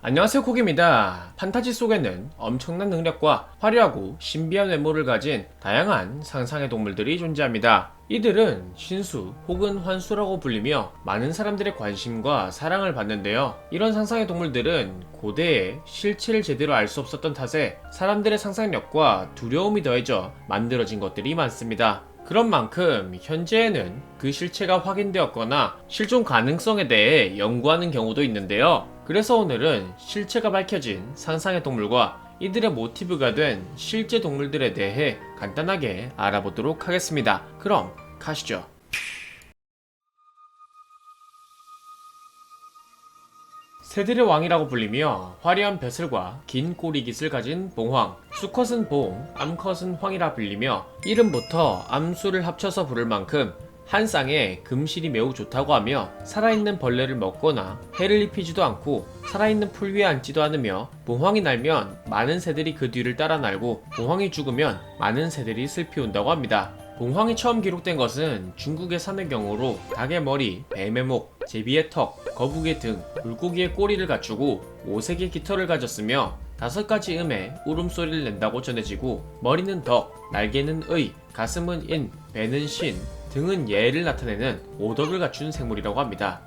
안녕하세요, 코기입니다. 판타지 속에는 엄청난 능력과 화려하고 신비한 외모를 가진 다양한 상상의 동물들이 존재합니다. 이들은 신수 혹은 환수라고 불리며 많은 사람들의 관심과 사랑을 받는데요. 이런 상상의 동물들은 고대에 실체를 제대로 알 수 없었던 탓에 사람들의 상상력과 두려움이 더해져 만들어진 것들이 많습니다. 그런 만큼 현재에는 그 실체가 확인되었거나 실존 가능성에 대해 연구하는 경우도 있는데요. 그래서 오늘은 실체가 밝혀진 상상의 동물과 이들의 모티브가 된 실제 동물들에 대해 간단하게 알아보도록 하겠습니다. 그럼 가시죠. 새들의 왕이라고 불리며 화려한 벼슬과 긴 꼬리깃을 가진 봉황, 수컷은 봉, 암컷은 황이라 불리며 이름부터 암수를 합쳐서 부를 만큼 한 쌍에 금실이 매우 좋다고 하며 살아있는 벌레를 먹거나 해를 입히지도 않고 살아있는 풀 위에 앉지도 않으며 봉황이 날면 많은 새들이 그 뒤를 따라 날고 봉황이 죽으면 많은 새들이 슬피 운다고 합니다. 봉황이 처음 기록된 것은 중국의 산의 경우로 닭의 머리, 뱀의 목, 제비의 턱, 거북의 등, 물고기의 꼬리를 갖추고 5색의 깃털을 가졌으며 5가지 음의 울음소리를 낸다고 전해지고 머리는 덕, 날개는 의, 가슴은 인, 배는 신, 등은 예를 나타내는 5덕을 갖춘 생물이라고 합니다.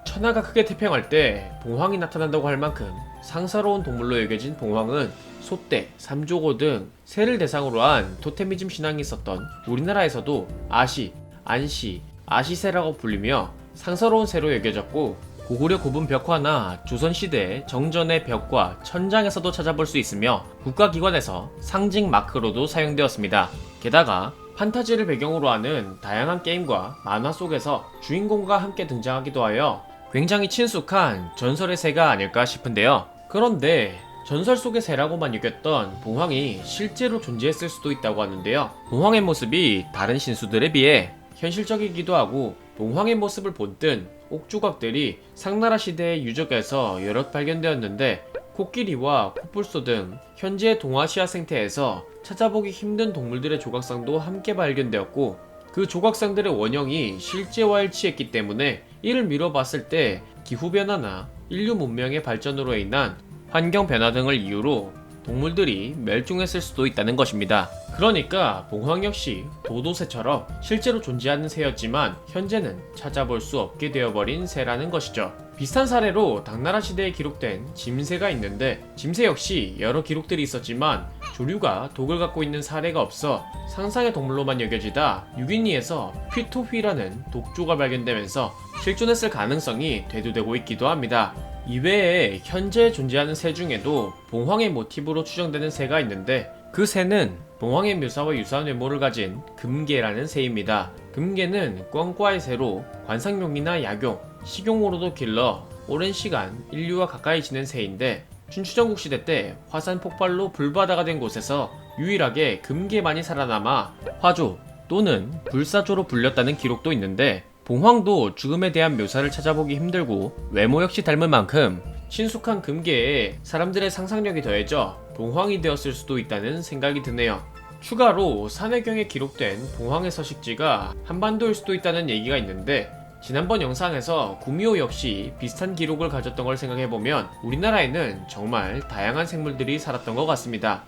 천하가 크게 태평할 때 봉황이 나타난다고 할 만큼 상사로운 동물로 여겨진 봉황은 소떼, 삼조고 등 새를 대상으로 한 토테미즘 신앙이 있었던 우리나라에서도 아시, 안시, 아시새라고 불리며 상사로운 새로 여겨졌고 고구려 고분 벽화나 조선시대 정전의 벽과 천장에서도 찾아볼 수 있으며 국가기관에서 상징 마크로도 사용되었습니다. 게다가 판타지를 배경으로 하는 다양한 게임과 만화 속에서 주인공과 함께 등장하기도 하여 굉장히 친숙한 전설의 새가 아닐까 싶은데요. 그런데 전설 속의 새라고만 여겼던 봉황이 실제로 존재했을 수도 있다고 하는데요. 봉황의 모습이 다른 신수들에 비해 현실적이기도 하고 봉황의 모습을 본뜬 옥조각들이 상나라 시대의 유적에서 여럿 발견되었는데 코끼리와 코뿔소 등 현재 동아시아 생태에서 찾아보기 힘든 동물들의 조각상도 함께 발견되었고 그 조각상들의 원형이 실제와 일치했기 때문에 이를 미뤄봤을 때 기후변화나 인류 문명의 발전으로 인한 환경 변화 등을 이유로 동물들이 멸종했을 수도 있다는 것입니다. 그러니까 봉황 역시 도도새처럼 실제로 존재하는 새였지만 현재는 찾아볼 수 없게 되어버린 새라는 것이죠. 비슷한 사례로 당나라 시대에 기록된 짐새가 있는데 짐새 역시 여러 기록들이 있었지만 조류가 독을 갖고 있는 사례가 없어 상상의 동물로만 여겨지다 6인리에서 휘토휘라는 독조가 발견되면서 실존했을 가능성이 대두되고 있기도 합니다. 이외에 현재 존재하는 새 중에도 봉황의 모티브로 추정되는 새가 있는데 그 새는 봉황의 묘사와 유사한 외모를 가진 금개라는 새입니다. 금개는 꽝과의 새로 관상용이나 약용, 식용으로도 길러 오랜 시간 인류와 가까이 지낸 새인데 춘추전국 시대 때 화산 폭발로 불바다가 된 곳에서 유일하게 금개만이 살아남아 화조 또는 불사조로 불렸다는 기록도 있는데 봉황도 죽음에 대한 묘사를 찾아보기 힘들고 외모 역시 닮은 만큼 친숙한 금계에 사람들의 상상력이 더해져 봉황이 되었을 수도 있다는 생각이 드네요. 추가로 산해경에 기록된 봉황의 서식지가 한반도일 수도 있다는 얘기가 있는데 지난번 영상에서 구미호 역시 비슷한 기록을 가졌던 걸 생각해보면 우리나라에는 정말 다양한 생물들이 살았던 것 같습니다.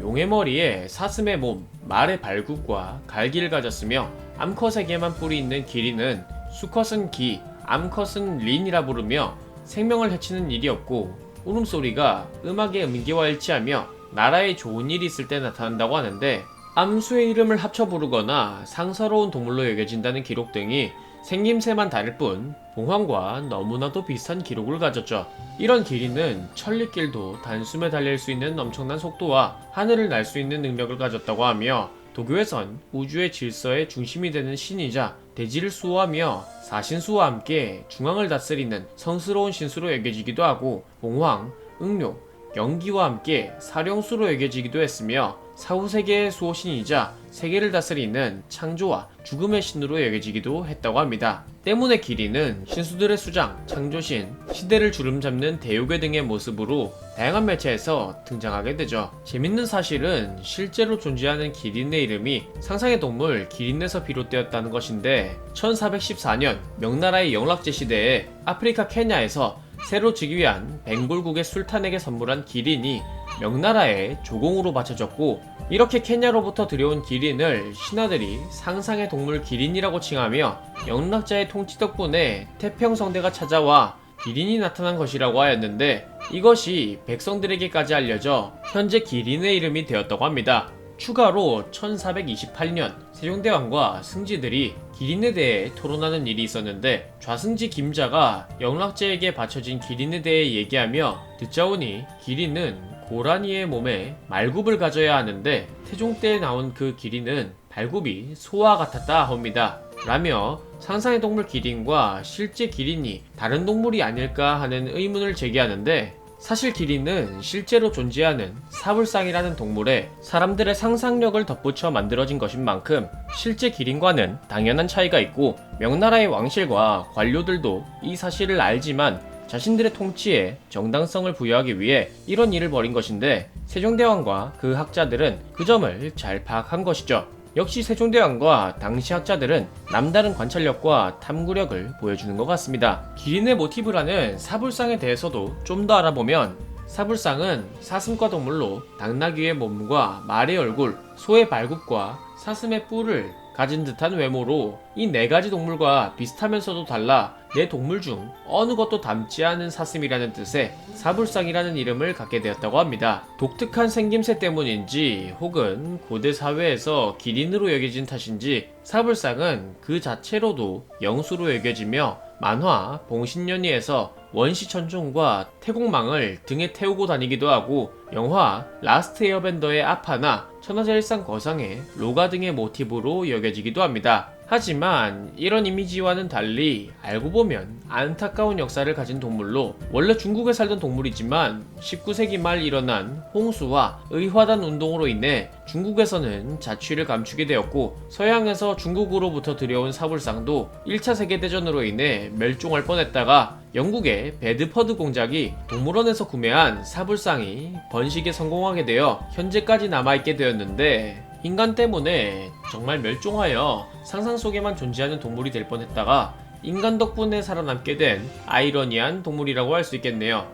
용의 머리에 사슴의 몸, 말의 발굽과 갈기를 가졌으며 암컷에게만 뿔이 있는 기린은 수컷은 기, 암컷은 린이라 부르며 생명을 해치는 일이 없고 울음소리가 음악의 음계와 일치하며 나라에 좋은 일이 있을 때 나타난다고 하는데 암수의 이름을 합쳐 부르거나 상서로운 동물로 여겨진다는 기록 등이 생김새만 다를 뿐 봉황과 너무나도 비슷한 기록을 가졌죠. 이런 기린은 천리길도 단숨에 달릴 수 있는 엄청난 속도와 하늘을 날 수 있는 능력을 가졌다고 하며 도교에선 우주의 질서의 중심이 되는 신이자 대지를 수호하며 사신수와 함께 중앙을 다스리는 성스러운 신수로 여겨지기도 하고 봉황, 응룡, 연기와 함께 사령수로 여겨지기도 했으며 사후 세계의 수호신이자 세계를 다스리는 창조와 죽음의 신으로 여겨지기도 했다고 합니다. 때문에 기린은 신수들의 수장, 창조신, 시대를 주름잡는 대요괴 등의 모습으로 다양한 매체에서 등장하게 되죠. 재밌는 사실은 실제로 존재하는 기린의 이름이 상상의 동물 기린에서 비롯되었다는 것인데 1414년 명나라의 영락제 시대에 아프리카 케냐에서 새로 즉위한 벵골국의 술탄에게 선물한 기린이 명나라의 조공으로 바쳐졌고, 이렇게 케냐로부터 들여온 기린을 신하들이 상상의 동물 기린이라고 칭하며 영락자의 통치 덕분에 태평성대가 찾아와 기린이 나타난 것이라고 하였는데, 이것이 백성들에게까지 알려져 현재 기린의 이름이 되었다고 합니다. 추가로 1428년 세종대왕과 승지들이 기린에 대해 토론하는 일이 있었는데, 좌승지 김자가 영락제에게 바쳐진 기린에 대해 얘기하며 듣자오니 기린은 고라니의 몸에 말굽을 가져야 하는데 태종 때 나온 그 기린은 발굽이 소와 같았다 합니다. 라며 상상의 동물 기린과 실제 기린이 다른 동물이 아닐까 하는 의문을 제기하는데, 사실 기린은 실제로 존재하는 사불상이라는 동물에 사람들의 상상력을 덧붙여 만들어진 것인 만큼 실제 기린과는 당연한 차이가 있고, 명나라의 왕실과 관료들도 이 사실을 알지만 자신들의 통치에 정당성을 부여하기 위해 이런 일을 벌인 것인데, 세종대왕과 그 학자들은 그 점을 잘 파악한 것이죠. 역시 세종대왕과 당시 학자들은 남다른 관찰력과 탐구력을 보여주는 것 같습니다. 기린의 모티브라는 사불상에 대해서도 좀 더 알아보면, 사불상은 사슴과 동물로 당나귀의 몸과 말의 얼굴, 소의 발굽과 사슴의 뿔을 가진 듯한 외모로 이 네 가지 동물과 비슷하면서도 달라 내 동물 중 어느 것도 닮지 않은 사슴이라는 뜻의 사불상이라는 이름을 갖게 되었다고 합니다. 독특한 생김새 때문인지 혹은 고대 사회에서 기린으로 여겨진 탓인지 사불상은 그 자체로도 영수로 여겨지며 만화 봉신연희에서 원시천종과 태공망을 등에 태우고 다니기도 하고, 영화 라스트 에어밴더의 아파나 천하제일상 거상의 로가 등의 모티브로 여겨지기도 합니다. 하지만 이런 이미지와는 달리 알고 보면 안타까운 역사를 가진 동물로, 원래 중국에 살던 동물이지만 19세기 말 일어난 홍수와 의화단 운동으로 인해 중국에서는 자취를 감추게 되었고, 서양에서 중국으로부터 들여온 사불상도 1차 세계대전으로 인해 멸종할 뻔했다가 영국의 베드퍼드 공작이 동물원에서 구매한 사불상이 번식에 성공하게 되어 현재까지 남아있게 되었는데, 인간 때문에 정말 멸종하여 상상 속에만 존재하는 동물이 될 뻔했다가 인간 덕분에 살아남게 된 아이러니한 동물이라고 할 수 있겠네요.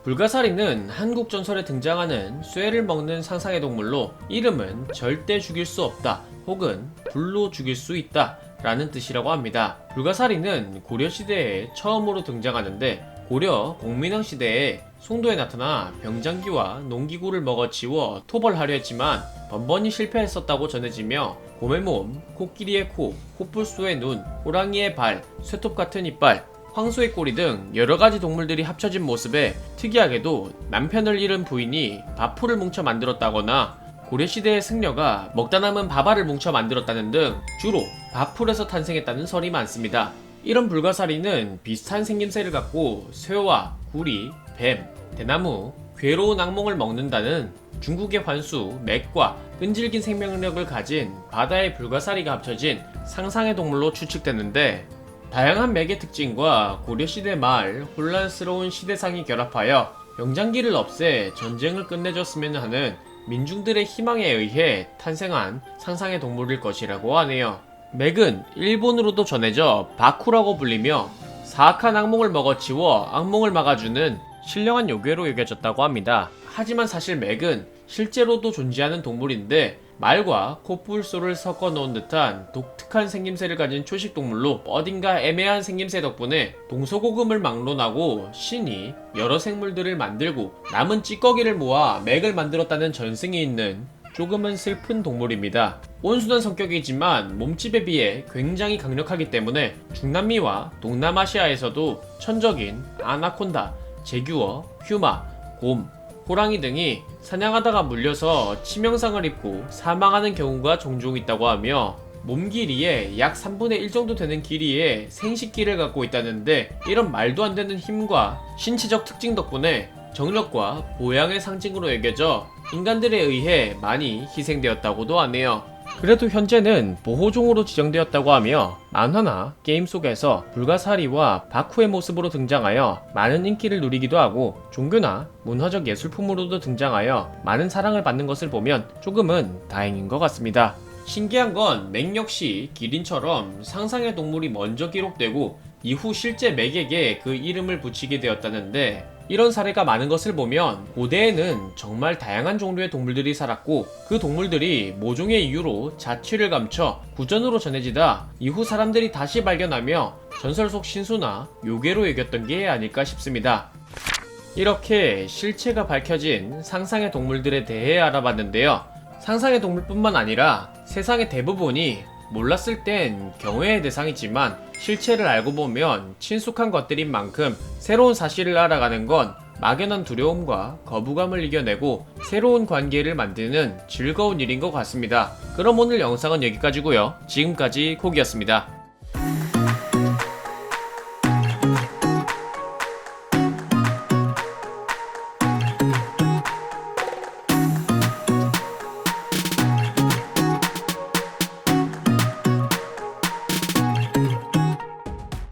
불가사리는 한국 전설에 등장하는 쇠를 먹는 상상의 동물로, 이름은 절대 죽일 수 없다 혹은 불로 죽일 수 있다 라는 뜻이라고 합니다. 불가사리는 고려시대에 처음으로 등장하는데, 고려 공민왕 시대에 송도에 나타나 병장기와 농기구를 먹어치워 토벌하려 했지만 번번이 실패했었다고 전해지며, 곰의 몸, 코끼리의 코, 코뿔소의 눈, 호랑이의 발, 쇠톱 같은 이빨, 황소의 꼬리 등 여러가지 동물들이 합쳐진 모습에 특이하게도 남편을 잃은 부인이 밥풀을 뭉쳐 만들었다거나 고려시대의 승려가 먹다 남은 밥알을 뭉쳐 만들었다는 등 주로 밥풀에서 탄생했다는 설이 많습니다. 이런 불가사리는 비슷한 생김새를 갖고 쇠와 구리, 뱀, 대나무, 괴로운 악몽을 먹는다는 중국의 환수, 맥과 끈질긴 생명력을 가진 바다의 불가사리가 합쳐진 상상의 동물로 추측되는데, 다양한 맥의 특징과 고려시대 말 혼란스러운 시대상이 결합하여 병장기를 없애 전쟁을 끝내줬으면 하는 민중들의 희망에 의해 탄생한 상상의 동물일 것이라고 하네요. 맥은 일본으로도 전해져 바쿠라고 불리며 사악한 악몽을 먹어치워 악몽을 막아주는 신령한 요괴로 여겨졌다고 합니다. 하지만 사실 맥은 실제로도 존재하는 동물인데, 말과 코뿔소를 섞어 놓은 듯한 독특한 생김새를 가진 초식동물로 어딘가 애매한 생김새 덕분에 동서고금을 막론하고 신이 여러 생물들을 만들고 남은 찌꺼기를 모아 맥을 만들었다는 전승이 있는 조금은 슬픈 동물입니다. 온순한 성격이지만 몸집에 비해 굉장히 강력하기 때문에 중남미와 동남아시아에서도 천적인 아나콘다, 제규어, 퓨마, 곰, 호랑이 등이 사냥하다가 물려서 치명상을 입고 사망하는 경우가 종종 있다고 하며, 몸 길이의 약 3분의 1 정도 되는 길이의 생식기를 갖고 있다는데, 이런 말도 안 되는 힘과 신체적 특징 덕분에 정력과 보양의 상징으로 여겨져 인간들에 의해 많이 희생되었다고도 하네요. 그래도 현재는 보호종으로 지정되었다고 하며 만화나 게임 속에서 불가사리와 바쿠의 모습으로 등장하여 많은 인기를 누리기도 하고, 종교나 문화적 예술품으로도 등장하여 많은 사랑을 받는 것을 보면 조금은 다행인 것 같습니다. 신기한 건 맥 역시 기린처럼 상상의 동물이 먼저 기록되고 이후 실제 맥에게 그 이름을 붙이게 되었다는데, 이런 사례가 많은 것을 보면 고대에는 정말 다양한 종류의 동물들이 살았고, 그 동물들이 모종의 이유로 자취를 감춰 구전으로 전해지다 이후 사람들이 다시 발견하며 전설 속 신수나 요괴로 여겼던 게 아닐까 싶습니다. 이렇게 실체가 밝혀진 상상의 동물들에 대해 알아봤는데요. 상상의 동물뿐만 아니라 세상의 대부분이 몰랐을 땐 경외의 대상이지만 실체를 알고 보면 친숙한 것들인 만큼 새로운 사실을 알아가는 건 막연한 두려움과 거부감을 이겨내고 새로운 관계를 만드는 즐거운 일인 것 같습니다. 그럼 오늘 영상은 여기까지고요. 지금까지 콕이었습니다.